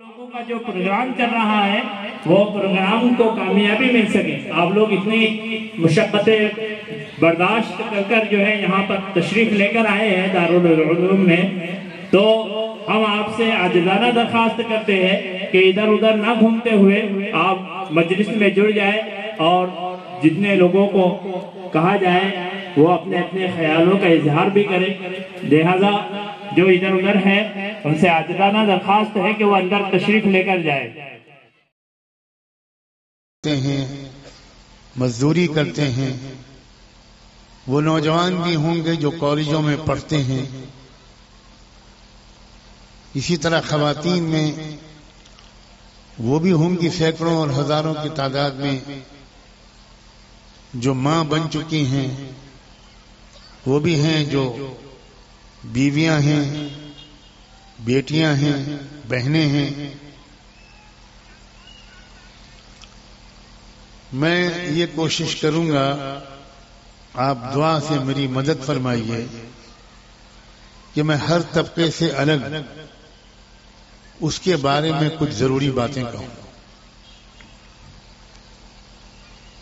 لوگوں کا جو پروگرام چل رہا ہے وہ پروگرام کو کامیابی مل سکے. آپ لوگ اتنی مشقتیں برداشت کر جو ہے یہاں پر تشریف لے کر آئے ہیں دارالعلوم میں, تو ہم آپ سے عاجزانہ درخواست کرتے ہیں کہ ادھر ادھر نہ گھومتے ہوئے آپ مجلس میں جڑ جائیں اور جتنے لوگوں کو کہا جائے وہ اپنے اپنے خیالوں کا اظہار بھی کریں. لہذا جو ادھر ادھر ہے ان سے عاجزانہ درخواست ہے کہ وہ اندر تشریف لے کر جائے. مزدوری کرتے ہیں, وہ نوجوان بھی ہوں گے جو کالجوں میں پڑھتے ہیں, اسی طرح خواتین میں وہ بھی ہوں گی سینکڑوں اور ہزاروں کی تعداد میں جو ماں بن چکی ہیں, وہ بھی ہیں جو بیویاں ہیں, بیٹیاں ہیں, بہنیں ہیں. میں یہ کوشش کروں گا, آپ دعا سے میری مدد فرمائیے کہ میں ہر طبقے سے الگ اس کے بارے میں کچھ ضروری باتیں کہوں.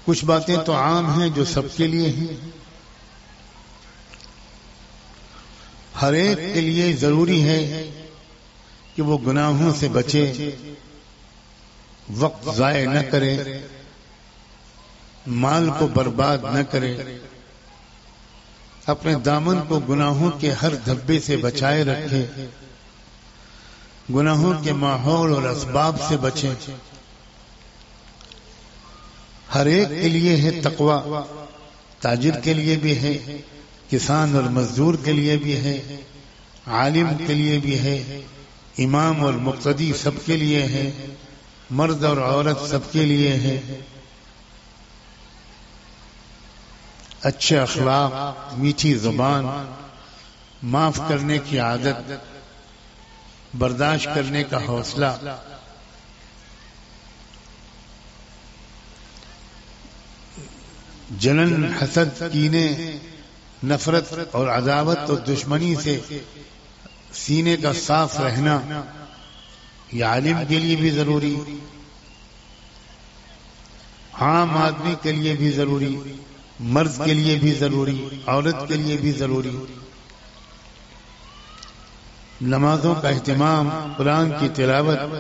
کچھ باتیں تو عام ہیں جو سب کے لیے ہیں, ہر ایک کے لیے ضروری ہے کہ وہ گناہوں سے بچے, وقت ضائع نہ کرے, مال کو برباد نہ کرے, اپنے دامن کو گناہوں کے ہر دھبے سے بچائے رکھے, گناہوں کے ماحول اور اسباب سے بچے. ہر ایک کے لیے ہے تقوی, تاجر کے لیے بھی ہے, کسان اور مزدور کے لیے بھی ہے, عالم کے لیے بھی ہے, امام اور مقتدی سب کے لیے ہے, مرد اور عورت سب کے لیے ہے. اچھے اخلاق, میٹھی زبان, معاف کرنے کی عادت, برداشت کرنے کا حوصلہ, جلن, حسد, کینے, نفرت اور عداوت اور دشمنی سے سینے کا صاف رہنا, یہ عالم کے لیے بھی ضروری, عام آدمی کے لیے بھی ضروری, مرد کے لیے بھی ضروری, عورت کے لیے بھی ضروری. نمازوں کا اہتمام, قرآن کی تلاوت,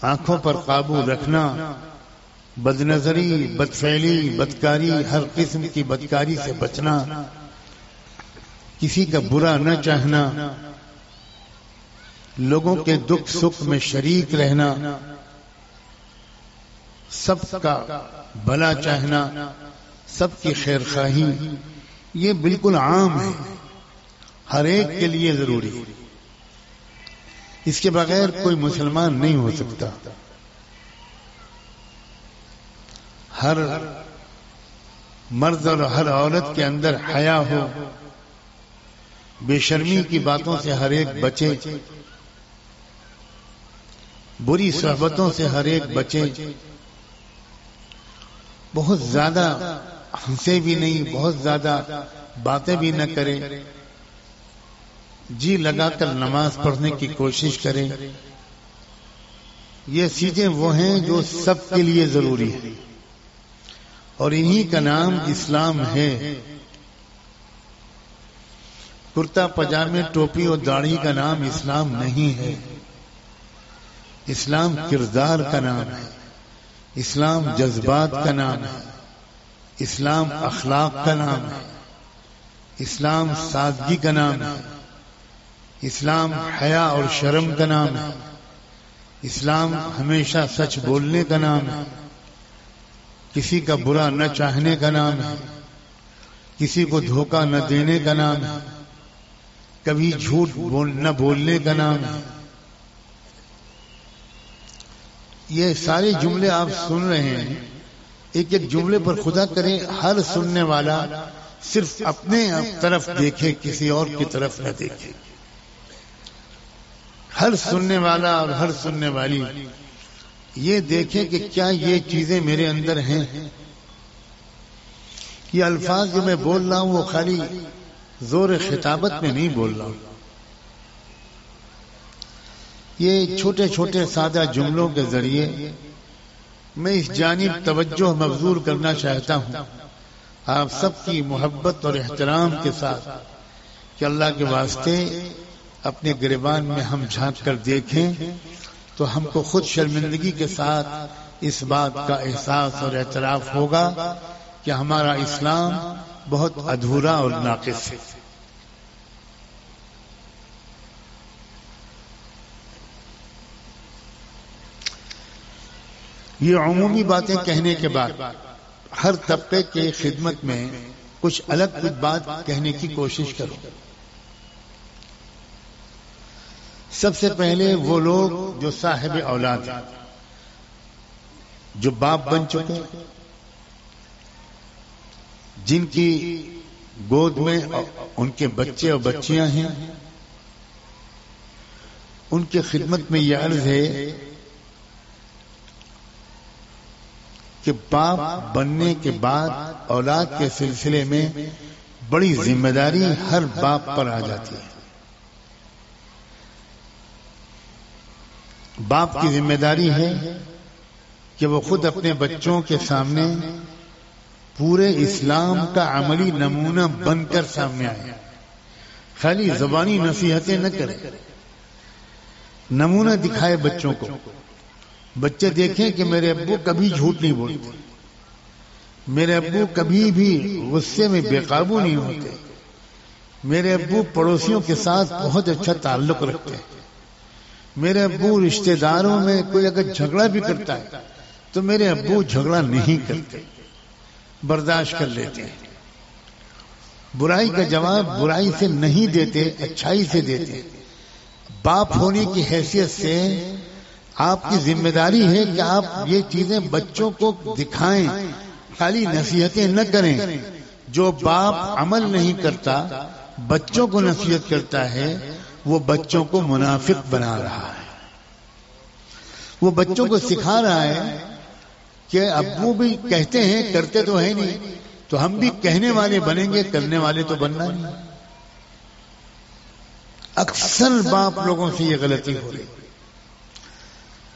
آنکھوں پر قابو رکھنا, بد نظری, بدفعلی, بدکاری, ہر قسم کی بدکاری سے بچنا, کسی کا برا نہ چاہنا, لوگوں کے دکھ سکھ میں شریک رہنا, سب کا بھلا چاہنا, سب کی خیر خواہی, یہ بالکل عام ہے, ہر ایک کے لیے ضروری. اس کے بغیر کوئی مسلمان نہیں ہو سکتا. ہر مرد اور ہر عورت کے اندر حیا ہو, بے شرمی کی باتوں سے ہر ایک بچے, بری صحبتوں سے ہر ایک بچے, بہت زیادہ ہنسے بھی نہیں, بہت زیادہ باتیں بھی نہ کرے, جی لگا کر نماز پڑھنے کی کوشش کرے. یہ چیزیں وہ ہیں جو سب کے لیے ضروری ہیں, اور انہی کا نام اسلام ہے. کرتا پاجامے, ٹوپی اور داڑھی کا نام اسلام نہیں ہے. اسلام کردار کا نام ہے, اسلام جذبات کا نام ہے, اسلام اخلاق کا نام ہے, اسلام سادگی کا نام ہے, اسلام حیا اور شرم کا نام ہے, اسلام ہمیشہ سچ بولنے کا نام ہے, کسی کا برا نہ چاہنے کا نام ہے, کسی کو دھوکہ نہ دینے کا نام ہے, کبھی جھوٹ نہ بولنے کا نام ہے. یہ سارے جملے آپ سن رہے ہیں, ایک ایک جملے پر خدا کرے ہر سننے والا صرف اپنے طرف دیکھے, کسی اور کی طرف نہ دیکھے. ہر سننے والا اور ہر سننے والی یہ دیکھیں کہ کیا یہ چیزیں میرے اندر ہیں. یہ الفاظ جو میں بول رہا ہوں وہ خالی زور خطابت میں نہیں بول رہا ہوں, یہ چھوٹے چھوٹے سادہ جملوں کے ذریعے میں اس جانب توجہ مبذول کرنا چاہتا ہوں آپ سب کی محبت اور احترام کے ساتھ کہ اللہ کے واسطے اپنے گریبان میں ہم جھانک کر دیکھیں تو ہم کو خود شرمندگی کے ساتھ اس بات کا احساس اور اعتراف ہوگا کہ ہمارا اسلام بہت ادھورا اور ناقص ہے. یہ عمومی باتیں کہنے کے بعد ہر طبقے کے خدمت میں کچھ الگ بات کہنے کی کوشش کرو. سب سے پہلے وہ لوگ جو صاحب اولاد ہیں، جو باپ بن چکے، جن کی گود میں ان کے بچے اور بچیاں ہیں، ان کی خدمت میں یہ عرض ہے کہ باپ بننے کے بعد اولاد کے سلسلے میں بڑی ذمہ داری ہر باپ پر آ جاتی ہے. باپ کی ذمہ داری ہے کہ وہ خود اپنے بچوں کے سامنے پورے اسلام کا عملی نمونہ بن کر سامنے آئے. خالی زبانی نصیحتیں نہ کرے، نمونہ دکھائے بچوں کو. بچے دیکھیں کہ میرے ابو کبھی جھوٹ نہیں بولتے، میرے ابو کبھی بھی غصے میں بے قابو نہیں ہوتے، میرے ابو پڑوسیوں کے ساتھ بہت اچھا تعلق رکھتے ہیں، میرے ابو رشتہ داروں میں کوئی اگر جھگڑا بھی کرتا ہے تو میرے ابو جھگڑا نہیں کرتے، برداشت کر لیتے ہیں. برائی کا جواب برائی سے نہیں دیتے، اچھائی سے دیتے. باپ ہونے کی حیثیت سے آپ کی ذمہ داری ہے کہ آپ یہ چیزیں بچوں کو دکھائیں، خالی نصیحتیں نہ کریں. جو باپ عمل نہیں کرتا، بچوں کو نصیحت کرتا ہے، وہ بچوں کو منافق بنا رہا ہے. وہ بچوں کو سکھا رہا ہے کہ ابو بھی کہتے ہیں، کرتے تو ہے نہیں، تو ہم بھی کہنے والے بنیں گے، کرنے والے تو بننا نہیں. اکثر باپ لوگوں سے یہ غلطی ہو رہی.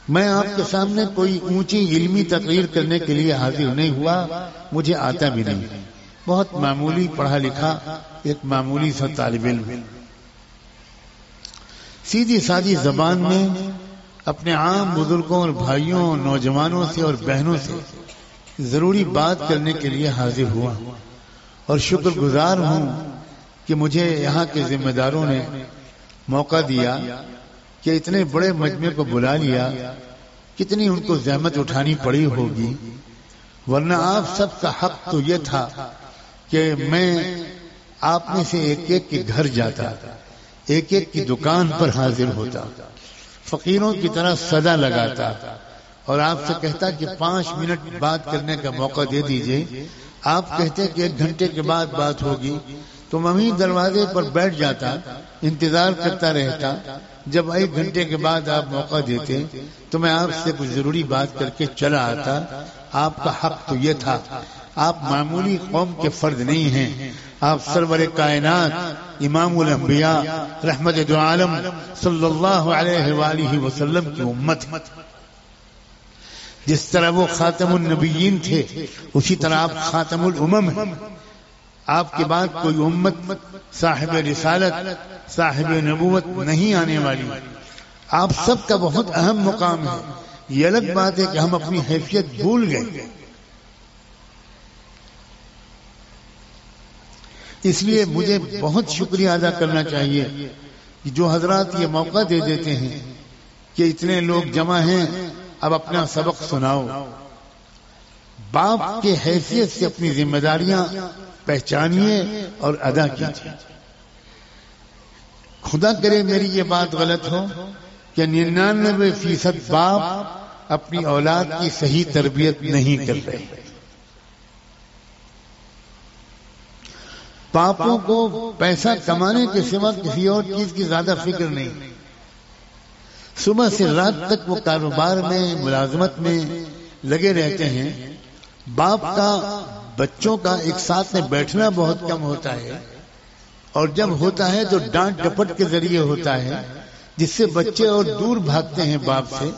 میں آپ کے سامنے کوئی اونچی علمی تقریر کرنے کے لیے حاضر نہیں ہوا، مجھے آتا بھی نہیں. بہت معمولی پڑھا لکھا ایک معمولی سا طالب علم، سیدھی سادی زبان میں اپنے عام بزرگوں اور بھائیوں، نوجوانوں سے اور بہنوں سے ضروری بات کرنے کے لیے حاضر ہوا. اور شکر گزار ہوں کہ مجھے یہاں کے ذمہ داروں نے موقع دیا کہ اتنے بڑے مجمع کو بلا لیا. کتنی ان کو زحمت اٹھانی پڑی ہوگی، ورنہ آپ سب کا حق تو یہ تھا کہ میں آپ میں سے ایک ایک کے گھر جاتا، ایک ایک کی دکان پر حاضر ہوتا، فقیروں کی طرح صدا لگاتا اور آپ سے کہتا کہ 5 منٹ بات کرنے کا موقع دے دیجئے. آپ کہتے کہ 1 گھنٹے کے بعد بات ہوگی، تو میں وہیں دروازے پر بیٹھ جاتا، انتظار کرتا رہتا. جب 1 گھنٹے کے بعد آپ موقع دیتے تو میں آپ سے کچھ ضروری بات کر کے چلا آتا. آپ کا حق تو یہ تھا. آپ معمولی قوم کے فرد نہیں ہیں، آپ سرور کائنات امام الانبیاء رحمت دو عالم صلی اللہ علیہ وآلہ وسلم کی امت. جس طرح وہ خاتم النبیین تھے، اسی طرح آپ خاتم الامم ہیں. آپ کے بعد کوئی امت صاحب رسالت، صاحب نبوت نہیں آنے والی. آپ سب کا بہت اہم مقام ہے. یہ الگ بات ہے کہ ہم اپنی حیثیت بھول گئے. اس لیے مجھے بہت شکریہ ادا کرنا چاہیے کہ جو حضرات یہ موقع دے دیتے ہیں کہ اتنے لوگ جمع ہیں، اب اپنا سبق سناؤ. باپ کے حیثیت سے اپنی ذمہ داریاں پہچانیے اور ادا کیجیے. خدا کرے میری یہ بات غلط ہو کہ 99% باپ اپنی اولاد کی صحیح تربیت نہیں کر رہے. باپوں کو پیسہ کمانے کے سوا کسی اور چیز کی زیادہ فکر نہیں. صبح سے رات تک وہ کاروبار میں، ملازمت میں لگے رہتے ہیں. باپ کا بچوں کا ایک ساتھ میں بیٹھنا بہت کم ہوتا ہے، اور جب ہوتا ہے تو ڈانٹ ڈپٹ کے ذریعے ہوتا ہے. جس سے بچے اور دور بھاگتے ہیں باپ سے،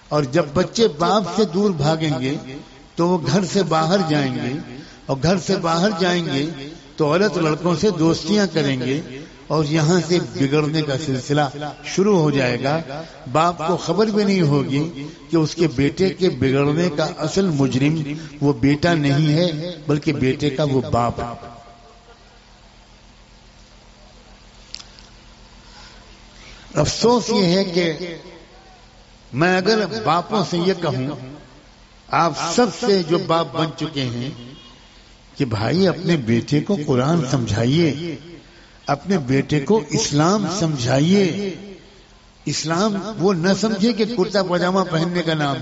اور جب بچے باپ سے دور بھاگیں گے تو وہ گھر سے باہر جائیں گے، اور گھر سے باہر جائیں گے تو غلط لڑکوں سے دوستیاں کریں گے، اور یہاں سے بگڑنے کا سلسلہ شروع ہو جائے گا۔ باپ کو خبر بھی نہیں ہوگی کہ اس کے بیٹے کے بگڑنے کا اصل مجرم وہ بیٹا نہیں ہے بلکہ بیٹے کا وہ باپ ہے۔ افسوس یہ ہے کہ میں اگر باپوں سے یہ کہوں، آپ سب سے جو باپ بن چکے ہیں، کہ بھائی اپنے بیٹے کو قرآن سمجھائیے، اپنے بیٹے کو اسلام سمجھائیے۔ اسلام وہ نہ سمجھے کہ کرتا پاجامہ پہننے کا نام،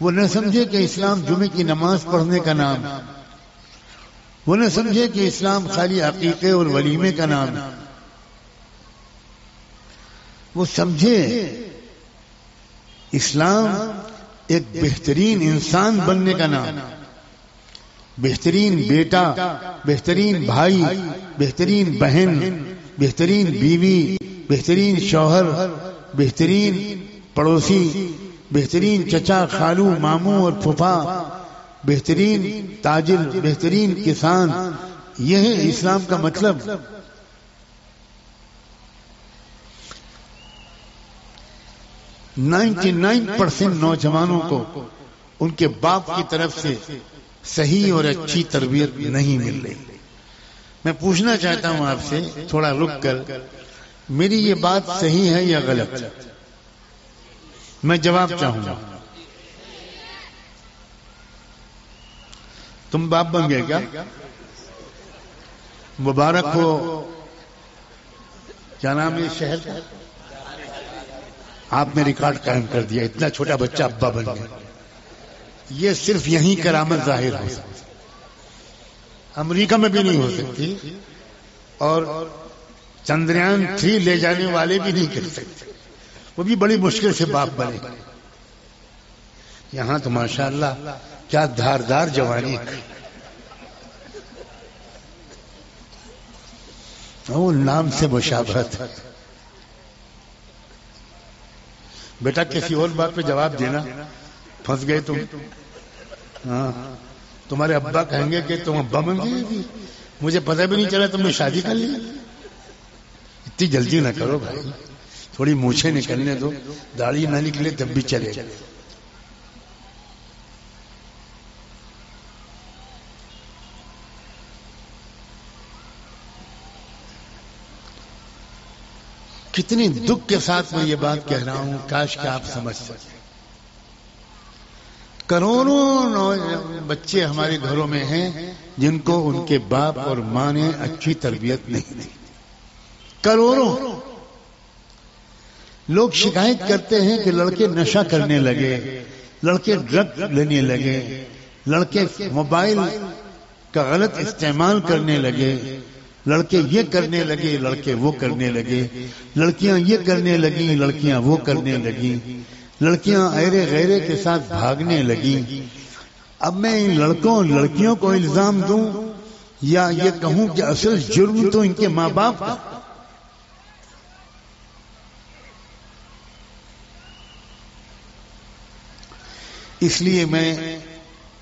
وہ نہ سمجھے کہ اسلام جمعے کی نماز پڑھنے کا نام، وہ نہ سمجھے کہ اسلام خالی عقیقے اور ولیمے کا نام، وہ سمجھے اسلام ایک بہترین انسان بننے کا نام، بہترین بیٹا، بہترین بھائی، بہترین بہن، بہترین بیوی، بہترین شوہر، بہترین پڑوسی، بہترین چچا، خالو، ماموں اور پھوپھا، بہترین تاجر، بہترین کسان۔ یہ ہے اسلام کا مطلب۔ 99% نوجوانوں کو ان کے باپ کی طرف سے صحیح اور اچھی تربیت نہیں مل رہی۔ میں پوچھنا چاہتا ہوں آپ سے تھوڑا رک کر، میری یہ بات صحیح ہے یا غلط؟ میں جواب چاہوں گا۔ تم باپ بن گئے کیا؟ مبارک ہو۔ کیا نام ہے شہر کا؟ آپ نے ریکارڈ قائم کر دیا، اتنا چھوٹا بچہ ابا بن گیا۔ یہ صرف یہیں کرامت ظاہر ہو سکتی، امریکہ میں بھی نہیں ہو سکتی، اور چندریان 3 لے جانے والے بھی نہیں کر سکتے، وہ بھی بڑی مشکل سے باپ بنے۔ یہاں تو ماشاءاللہ کیا دھاردار جوانی، وہ نام سے مشابہت۔ بیٹا کسی اور بات پہ جواب دینا، پھنس گئے تم۔ ہاں، تمہارے ابا کہیں گے کہ تم ابا بن گئے، مجھے پتہ بھی نہیں چلا تم نے شادی کر لی۔ اتنی جلدی نہ کرو بھائی، تھوڑی مونچھیں نکلنے دو، داڑھی نہ نکلے تب بھی چلے۔ کتنی دکھ کے ساتھ میں یہ بات کہہ رہا ہوں، کاش کہ آپ سمجھ سکیں۔ کروڑوں بچے ہمارے گھروں میں ہیں جن کو ان کے باپ اور ماں نے اچھی تربیت نہیں دی۔ کروڑوں لوگ شکایت کرتے ہیں کہ لڑکے نشہ کرنے لگے، لڑکے ڈرگ لینے لگے، لڑکے موبائل کا غلط استعمال کرنے لگے، لڑکے یہ کرنے لگے، لڑکے وہ کرنے لگے، لڑکیاں یہ کرنے لگیں، لڑکیاں وہ کرنے لگیں، لڑکیاں ایرے غیرے کے ساتھ بھاگنے لگیں۔ اب میں ان لڑکوں اور لڑکیوں کو الزام دوں یا یہ کہوں کہ اصل جرم تو ان کے ماں باپ کا؟ اس لیے میں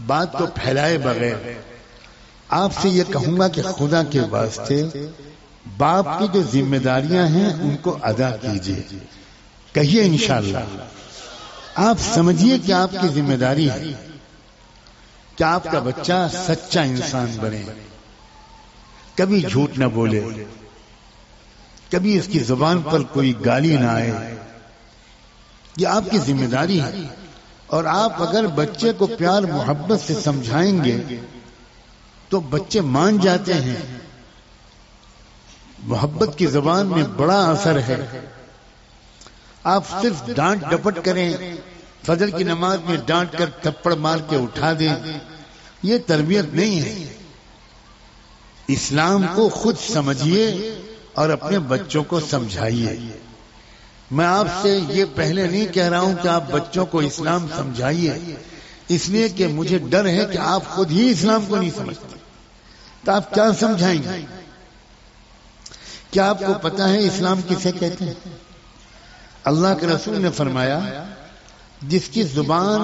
بات کو پھیلائے بغیر آپ سے یہ کہوں گا کہ خدا کے واسطے باپ کی جو ذمہ داریاں ہیں ان کو ادا کیجیے، کہیے انشاءاللہ۔ آپ سمجھیے کہ آپ کی ذمہ داری ہے کہ آپ کا بچہ سچا انسان بنے، کبھی جھوٹ نہ بولے، کبھی اس کی زبان پر کوئی گالی نہ آئے۔ یہ آپ کی ذمہ داری ہے، اور آپ اگر بچے کو پیار محبت سے سمجھائیں گے تو بچے مان جاتے ہیں۔ محبت کی زبان میں بڑا اثر ہے۔ آپ صرف ڈانٹ ڈپٹ کریں، فجر کی نماز میں ڈانٹ کر تھپڑ مار کے اٹھا دیں، یہ تربیت نہیں ہے۔ اسلام کو خود سمجھیے اور اپنے بچوں کو سمجھائیے۔ میں آپ سے یہ پہلے نہیں کہہ رہا ہوں کہ آپ بچوں کو اسلام سمجھائیے، اس لیے کہ مجھے ڈر ہے کہ آپ خود ہی اسلام کو نہیں سمجھتے تو آپ کیا سمجھائیں گے؟ کیا آپ کو پتا ہے اسلام کسے کہتے ہیں؟ اللہ کے رسول نے فرمایا جس کی زبان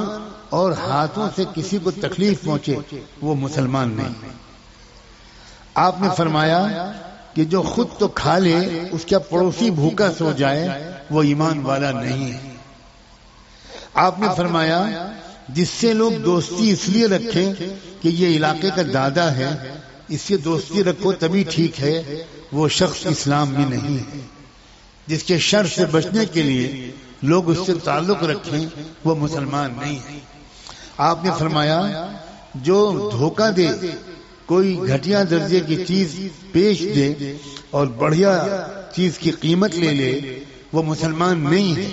اور ہاتھوں سے کسی کو تکلیف پہنچے وہ مسلمان نہیں. آپ نے فرمایا کہ جو خود تو کھا لے اس کا پڑوسی بھوکا سو جائے وہ ایمان والا نہیں ہے. آپ نے فرمایا جس سے لوگ دوستی اس لیے رکھیں کہ یہ علاقے کا دادا ہے اس سے دوستی رکھو تبھی ٹھیک ہے وہ شخص اسلام میں نہیں ہے. جس کے شر سے بچنے کے لیے لوگ اس سے تعلق رکھیں وہ مسلمان نہیں ہے. آپ نے فرمایا جو دھوکہ دے کوئی گھٹیا درجے کی چیز پیش دے اور بڑھیا چیز کی قیمت لے لے وہ مسلمان نہیں ہے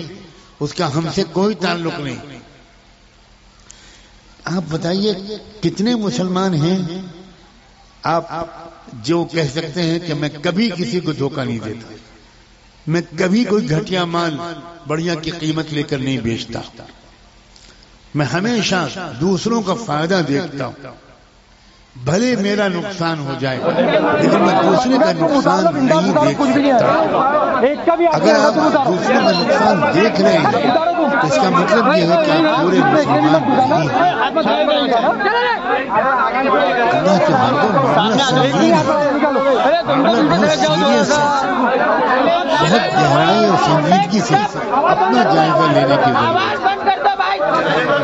اس کا ہم سے کوئی تعلق نہیں. آپ بتائیے کتنے مسلمان ہیں آپ جو کہہ سکتے ہیں کہ میں کبھی کسی کو دھوکہ نہیں دیتا, میں کبھی کوئی گھٹیا مال بڑھیا کی قیمت لے کر نہیں بیچتا, میں ہمیشہ دوسروں کا فائدہ دیکھتا ہوں, بھلے میرا نقصان ہو جائے لیکن میں دوسرے کا نقصان نہیں دیکھ سکتا. اگر آپ دوسرے کا نقصان دیکھ رہے ہیں اس کا مطلب یہ ہے کہ آپ پورے مسلمان نہیں ہیں. اللہ کے بندوں معاملہ سنگین ہے, معاملہ بہت سیریس ہے, بہت گہرائی اور سنجیدگی سے اپنا جائزہ لینے کی ضرورت ہے.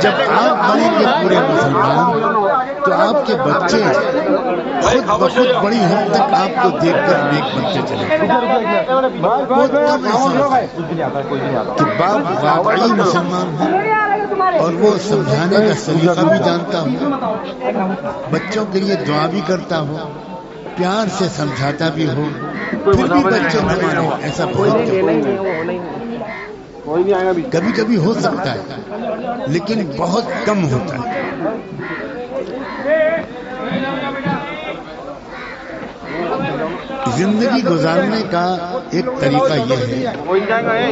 جب آپ بنیں گے پورے مسلمان تو آپ کے بچے خود بخود بڑی حد تک آپ کو دیکھ کر نیک بنتے چلے. بہت کم ایسا ہے کہ باپ واقعی مسلمان ہے اور وہ سمجھانے کا سلیقہ بھی جانتا ہوں, بچوں کے لیے دعا بھی کرتا ہوں, پیار سے سمجھاتا بھی ہوں, پھر بھی بچے نہ مانے, ایسا بہت کبھی کبھی ہو سکتا ہے لیکن بہت کم ہوتا ہے. زندگی گزارنے کا ایک طریقہ یہ ہے,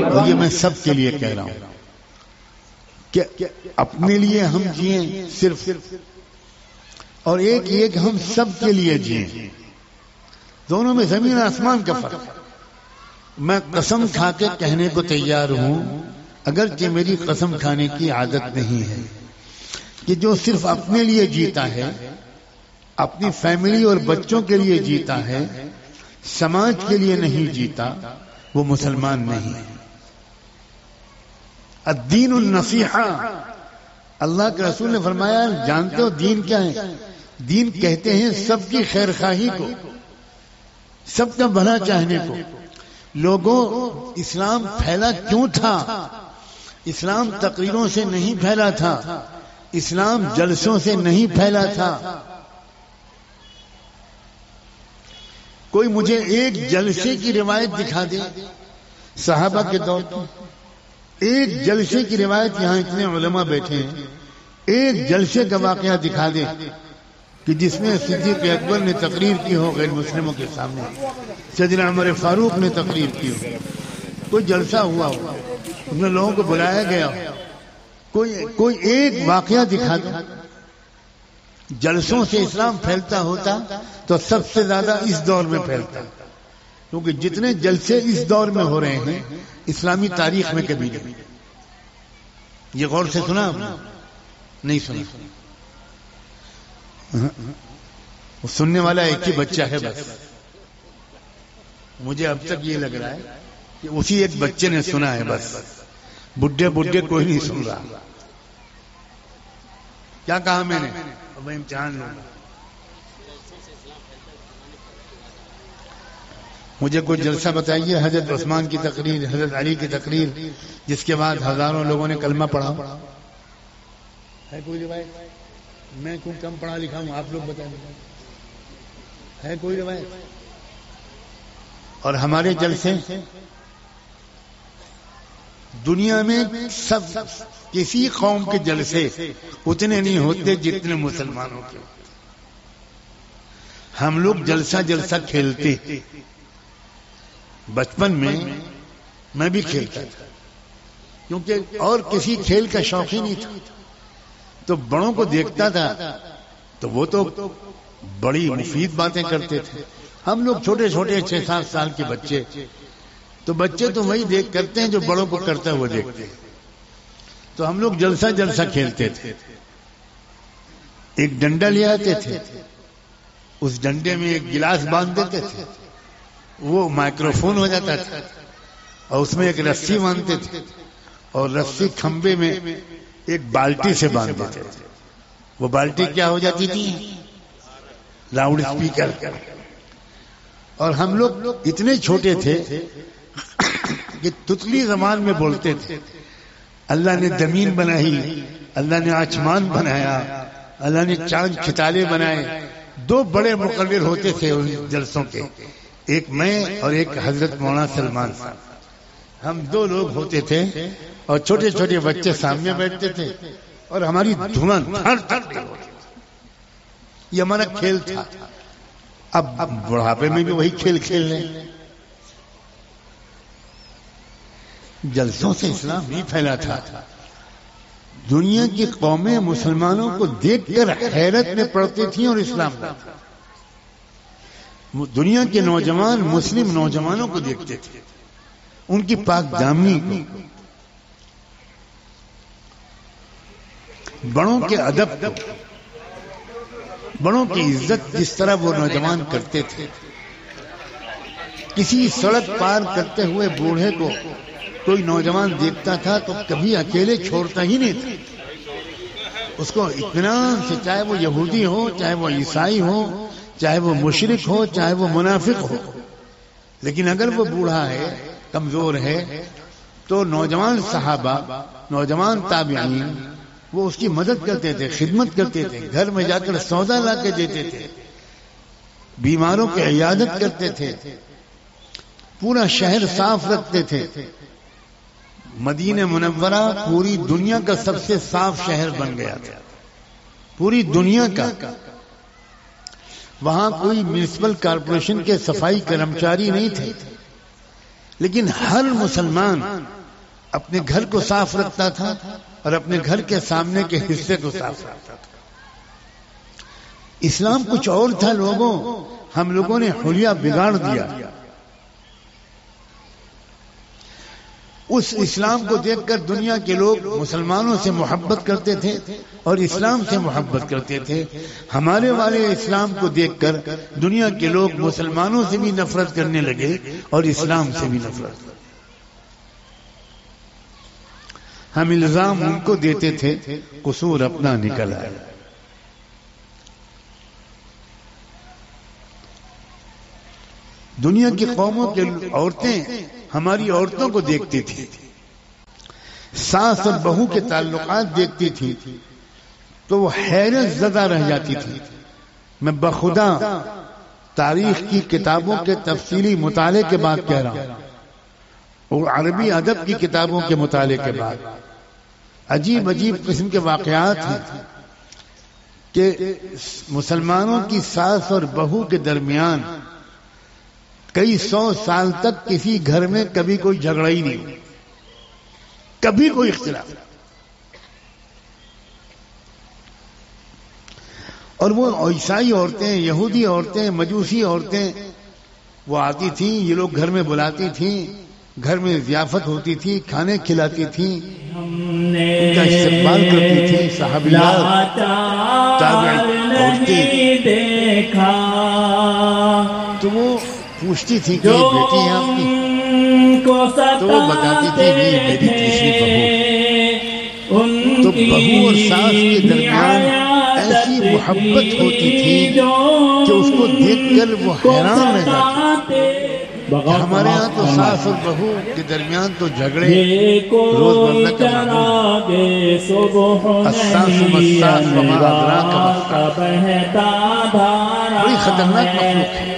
اور یہ میں سب کے لیے کہہ رہا ہوں, کہ اپنے لیے ہم جئیں صرف, اور ایک ہم سب کے لیے جئیں. دونوں میں زمین آسمان کا فرق ہے. میں قسم کھا کے کہنے کو تیار ہوں اگرچہ میری قسم کھانے کی عادت نہیں ہے کہ جو صرف اپنے لیے جیتا ہے, اپنی فیملی اور بچوں کے لیے جیتا ہے, سماج کے لیے نہیں جیتا وہ مسلمان نہیں ہے. الدین النصیحہ, اللہ کے رسول نے فرمایا جانتے ہو دین کیا ہے؟ دین کہتے ہیں سب کی خیر خواہی کو, سب کا بھلا چاہنے کو. لوگوں اسلام پھیلا کیوں تھا؟ اسلام تقریروں سے نہیں پھیلا تھا, اسلام جلسوں سے نہیں پھیلا تھا. کوئی مجھے ایک جلسے کی روایت دکھا دے صحابہ کے دور کی, ایک جلسے کی روایت, یہاں اتنے علماء بیٹھے ہیں, ایک جلسے کا واقعہ دکھا دے کہ جس میں صدیق اکبر نے تقریر کی ہو غیر مسلموں کے سامنے, سیدنا عمر فاروق نے تقریر کی ہو, کوئی جلسہ ہوا ہو, اس میں لوگوں کو بلایا گیا ہو, کوئی ایک واقعہ دکھا دو. جلسوں سے اسلام پھیلتا ہوتا تو سب سے زیادہ اس دور میں پھیلتا, کیونکہ جتنے جلسے اس دور میں ہو رہے ہیں اسلامی تاریخ میں کبھی نہیں. یہ غور سے سنا آپ نے؟ نہیں سنا. سننے والا ایک ہی بچہ ہے بس. مجھے اب تک یہ لگ رہا ہے کہ اسی ایک بچے نے سنا ہے بس, بڈھے کوئی نہیں سن رہا. کیا کہا میں نے؟ اب امتحان لوں. مجھے کوئی جلسہ بتائیے حضرت عثمان کی تقریر, حضرت علی کی تقریر, جس کے بعد ہزاروں لوگوں نے کلمہ پڑھا. ہے کوئی روایت؟ میں کوئی کم پڑھا لکھا ہوں, آپ لوگ بتائیں, ہے کوئی روایت؟ اور ہمارے جلسے دنیا میں سب کسی قوم کے جلسے اتنے نہیں ہوتے جتنے مسلمانوں کے. ہم لوگ جلسہ کھیلتے. بچپن میں بھی کھیلتا تھا کیونکہ اور کسی کھیل کا شوق ہی نہیں تھا, تو بڑوں کو دیکھتا تھا تو وہ تو بڑی مفید باتیں کرتے تھے. ہم لوگ چھوٹے 6-7 سال کے بچے تو بچے تو وہی دیکھ کرتے ہیں جو بڑوں کو کرتا ہوا دیکھتے ہیں. تو ہم لوگ جلسہ کھیلتے تھے. ایک ڈنڈا لے آتے تھے, اس ڈنڈے میں ایک گلاس باندھ دیتے تھے, وہ مائکروفون ہو جاتا تھا, اور اس میں ایک رسی باندھتے تھے, اور رسی کھمبے میں ایک بالٹی سے باندھ دیتے تھے. وہ بالٹی کیا ہو جاتی تھی؟ Loud speaker. اور ہم لوگ اتنے چھوٹے تھے کہ تتلی زبان میں بولتے تھے. اللہ نے زمین بنائی, اللہ نے آسمان بنایا, اللہ نے چاند ستارے بنائے. 2 بڑے مقرر ہوتے تھے ان جلسوں کے, ایک میں اور ایک حضرت مولانا سلمان صاحب. ہم 2 لوگ ہوتے تھے, اور چھوٹے چھوٹے بچے سامنے بیٹھتے تھے, اور ہماری دھن دھڑ دھڑ. یہ ہمارا کھیل تھا. اب بڑھاپے میں بھی وہی کھیل کھیل رہے ہیں. جلسوں سے اسلام نہیں پھیلا تھا. دنیا کی قومیں مسلمانوں کو دیکھ کر حیرت میں پڑتی تھیں اور اسلام لاتا. دنیا کے نوجوان مسلم نوجوانوں کو دیکھتے تھے, ان کی پاک دامنی کو, بڑوں کے ادب کو, بڑوں کی عزت جس طرح وہ نوجوان کرتے تھے. کسی سڑک پار کرتے ہوئے بوڑھے کو کوئی نوجوان دیکھتا تھا تو کبھی اکیلے چھوڑتا ہی نہیں تھا. اس کو اطمینان سے, چاہے وہ یہودی ہو, چاہے وہ عیسائی ہو, چاہے وہ مشرک ہو, چاہے وہ منافق ہو, لیکن اگر وہ بوڑھا ہے, کمزور ہے, تو نوجوان صحابہ, نوجوان تابعین وہ اس کی مدد کرتے تھے, خدمت کرتے تھے, گھر میں جا کر سودا لا کے دیتے تھے, بیماروں کی عیادت کرتے تھے, پورا شہر صاف رکھتے تھے. مدینہ منورہ پوری دنیا کا سب سے صاف شہر بن گیا تھا, پوری دنیا کا. وہاں کوئی میونسپل کارپوریشن کے صفائی کرمچاری نہیں تھے, لیکن ہر مسلمان اپنے گھر کو صاف رکھتا تھا اور اپنے گھر کے سامنے کے حصے کو صاف رکھتا تھا. اسلام کچھ اور تھا لوگوں, ہم لوگوں نے حلیہ بگاڑ دیا. اس اسلام کو دیکھ کر دنیا کے لوگ مسلمانوں سے محبت کرتے تھے اور اسلام سے محبت کرتے تھے. ہمارے والے اسلام کو دیکھ کر دنیا کے لوگ مسلمانوں سے بھی نفرت کرنے لگے اور اسلام سے بھی نفرت. ہم الزام ان کو دیتے تھے, قصور اپنا نکل آئے. دنیا کی قوموں کی عورتیں ہماری عورتوں کو دیکھتی تھی, ساس اور بہو کے تعلقات دیکھتی تھی تو وہ حیرت زدہ رہ جاتی تھی. میں بخدا تاریخ کی کتابوں کے تفصیلی مطالعے کے بعد کہہ رہا ہوں, اور عربی ادب کی کتابوں کے مطالعے کے بعد. عجیب عجیب قسم کے واقعات ہیں کہ مسلمانوں کی ساس اور بہو کے درمیان کئی 100 سال تک کسی گھر میں کبھی کوئی جھگڑا ہی نہیں, کبھی کوئی اختلاف. اور وہ عیسائی عورتیں, یہودی عورتیں, مجوسی عورتیں وہ آتی تھیں, یہ لوگ گھر میں بلاتی تھیں, گھر میں ضیافت ہوتی تھی, کھانے کھلاتی تھیں, ان کا استقبال کرتی تھیں. صحابیات, تابعین عورتیں دیکھا تو وہ پوچھتی تھی کہ بیٹی ہے آپ کی, تو وہ بتاتی تھی نہیں میری تیسری بہو. تو بہو اور ساس کے درمیان ایسی محبت ہوتی تھی کہ اس کو دیکھ کر وہ حیران رہ جاتے. ہمارے یہاں تو ساس اور بہو کے درمیان تو جھگڑے روزمرہ کا معمول. الساس مساس وما ادراک مساس, بڑی خطرناک مخلوق ہے.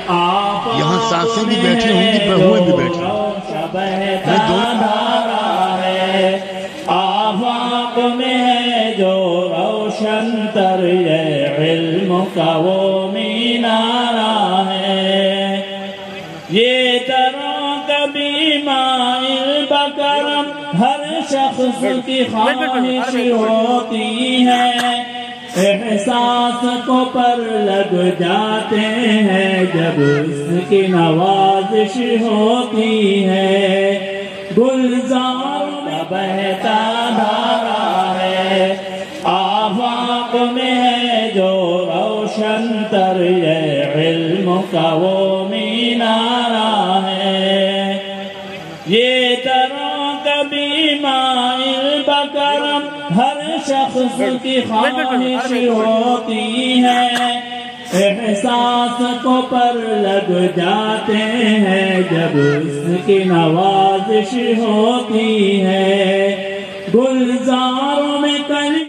یہاں ساسیں بھی بیٹھی ہوں گی, بہویں بھی بیٹھی ہوں گی. آفاق میں جو روشن تر یہ علم کا وہ مینارہ ہے, یہ طرح کبھی مائل بکرم ہر شخص کی خواہش ہوتی ہے. احساس کو پر لگ جاتے ہیں جب اس کی نوازش ہوتی ہے، گلزار میں بہتا دھارا ہے، آفاق میں ہے جو روشن تر یہ علم کا وہ مینارہ ہے، یہ طرح کبھی مائل بکرم ہر شخص کی خواہش ہوتی ہے، احساس کو پر لگ جاتے ہیں جب اس کی نوازش ہوتی ہے، گلزاروں میں کل